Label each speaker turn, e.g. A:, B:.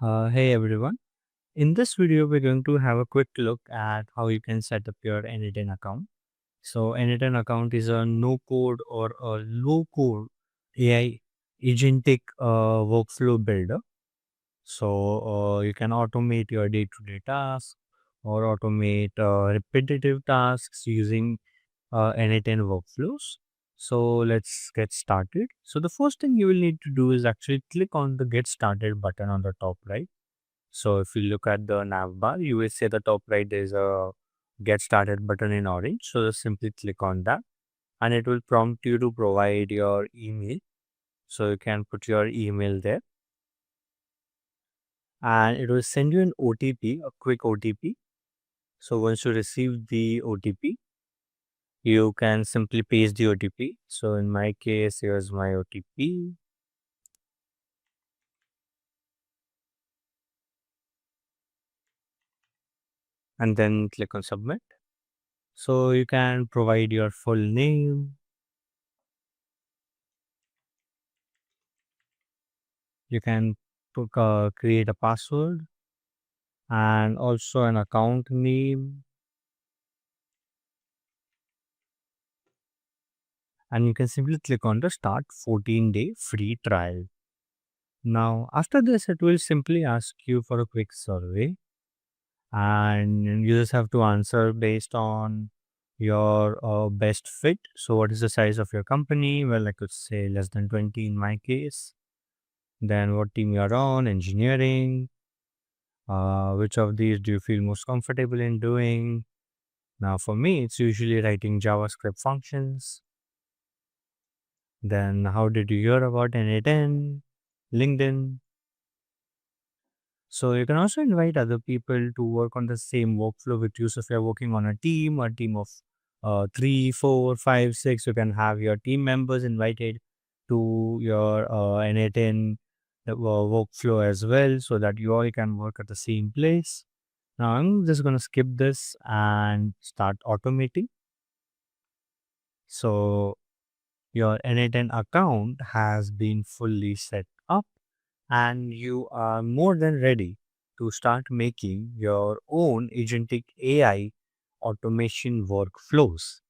A: Hey everyone. In this video, we're going to have a quick look at how you can set up your n8n account. So, n8n account is a no code or a low code AI agentic workflow builder. So, you can automate your day to day tasks or automate repetitive tasks using n8n workflows. So, let's get started. So, the first thing you will need to do is actually click on the get started button on the top right. So if you look at the nav bar, you will see at the top right there is a get started button in orange. So just simply click on that and it will prompt you to provide your email. So you can put your email there and it will send you an OTP, a quick OTP. So once you receive the OTP, you can simply paste the OTP. So in my case, here's my OTP and then click on submit. So you can provide your full name. You can create a password and also an account name, and you can simply click on the start 14-day free trial. Now after this it will simply ask you for a quick survey and you just have to answer based on your best fit. So what is the size of your company? Well, I could say less than 20 in my case. Then what team you're on, engineering, which of these do you feel most comfortable in doing? Now for me it's usually writing JavaScript functions. Then how did you hear about n8n? LinkedIn. So you can also invite other people to work on the same workflow with you. So if you're working on a team of three, four, five, six, you can have your team members invited to your n8n workflow as well, so that you all can work at the same place. Now I'm just going to skip this and start automating. So your n8n account has been fully set up and you are more than ready to start making your own agentic AI automation workflows.